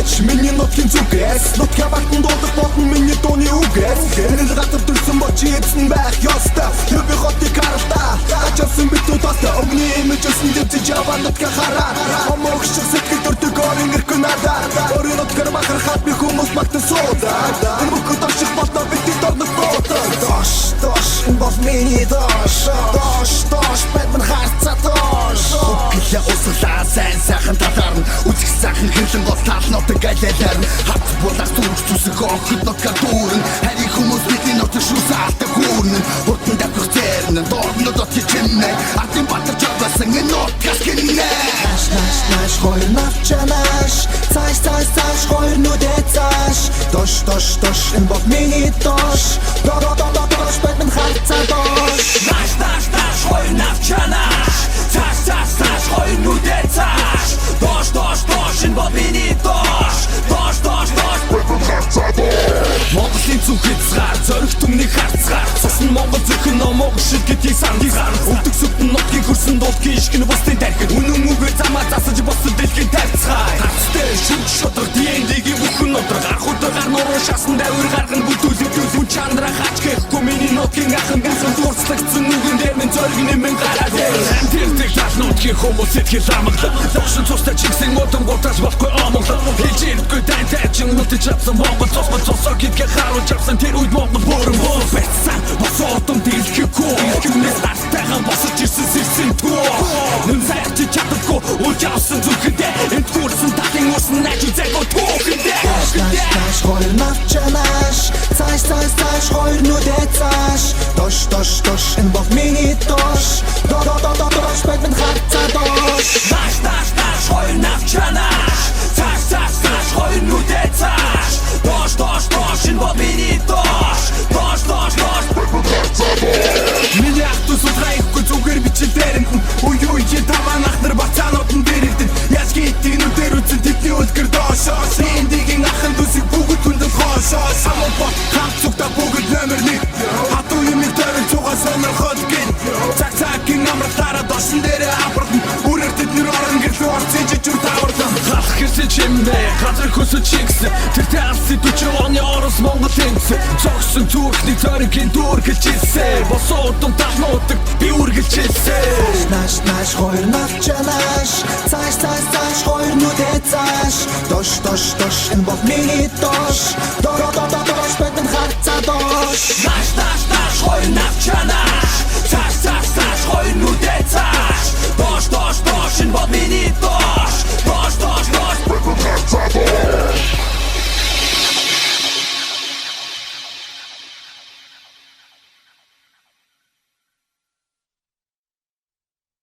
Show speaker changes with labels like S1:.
S1: Ээж миний нутгийн зүгээс нутгийн батн дуудах болон миний дууны үгээс энэ газар төрсөн бочи эзэн байх ёстой би хотыг харалтаа ачаасан битүүд баста огны имиж өсөн дэвчж яваа нутгийн хараа Омогш сэтгэл төрдөг орын ирэх надаа Орын нутгаар бахархаад би хүмүүс багтан суудаа Энэ бүхэн таших болоо битий дорног боота Дош, энэ бол миний Дош, бэдмэн харцаа дош Үгилээ усалаа сайн сайхан татарна Үзэх сайхан хэрлэн гол тал нотог айлайларна Хац булах зүрх зүсэг охид нутгаар дүүрэн Харин хүмүүс бидний нутаг шүү саалтаг хүүрнэн Хурдан давхих зээрнэн дорнод отгий чимнэ Атын батар чавасан энэ нутгаас гиннэ Наш, хоёр навчанаш Цааш, хоёр нүдээ цааш Дош, энэ бол миний дош Дош, бэдмэн харцаа дош
S2: Наш, хоёр навчанаш Цааш, хоёр нүдээ цааш Дош, энэ бол миний дош Бэдмэн харцаа дош Монголын зүг хязгаар, зориг түмнийг харцгаар Цусн Монгол зөвхөн Монгол шиг гэдгийг санацгаар Өвдөг сүтэн нутгийн хөрсөн дуулгийн ишгэн бусдын тархид Үнэн үгээр замаа засаж босод дэлхийн тарцгай Хацтай шүг шодрог ДНД-гийн бүхэн нутар Гарх удагаар нуруу шасан давир гарган бүтүүлэг Хүн чандраа хач гэхгүй миний нутгийн ахын Дурслагдсан үгэн дээр минь зориг нэмэн гараад Тэрдэг тал нутгийн хүмүүс итгэл амглаа Лошин цустай чигсэн модон гутаас болохгүй омглаа Хэлж ирдгүй дайнтай чин нүтэж авсан Монгол цусоо гэдгээ харуулж авсан тэр үед Монгол бүрэн бос байсан Босоодон дэлгэхгүй Хүнээс тартайхан босож ирсэн сэрсэн түү Нүн сайх чи чаддаггүй Үлж авсан зүрхэндээ Энд хүрсэн талын усан найж үзээгүй түүхэндээ
S1: Наш, хоёр навчанаш Цааш, хоёр нүдээ цааш Дош, энэ бол миний дош Дош, бэдмэн харцаа дош
S2: Наш, хоёр навчанаш Цааш, хоёр нүдээ цааш Дош, энэ бол миний дош Бэдмэн харцаа дош
S1: Миний ах дус утрайхгүй зүгээр бичил дээрэнтэн Үй, таван ахнар бацаанууд нь дээрэгдэн Яаж гитиг нүдээр үзэн тэдний үлгэр доошоос Эндигийн ахын дусыг бүгд хүндэл хоошоос Самууд бот хамт цугта бүгд номер 1 Хатуу юмыг тойрон цугаа сонирхол гин Цаг-цагийн амралтаараа дошин дээрээ апардан Үрээр тэднэр орон гэрлүү орцын жижүүр таварлан
S2: Халах хэрсэн чимнэ, газар хөсөж чингсэн Тэр таарси 40 оны орос Монгол энгсэн Цогсон зүрхний цоргийн дүүргэлжсэн Босоодон талнуудаг би үргэлжсэн
S1: Наш, хоёр навчанаш Цааш, хоёр нүдээ цааш Дош, энэ бол миний дош Дош, бэдмэн харцаа дош
S2: Наш, хоёр навчанаш Цааш, хоёр нүдээ цааш Дош, энэ бол миний дош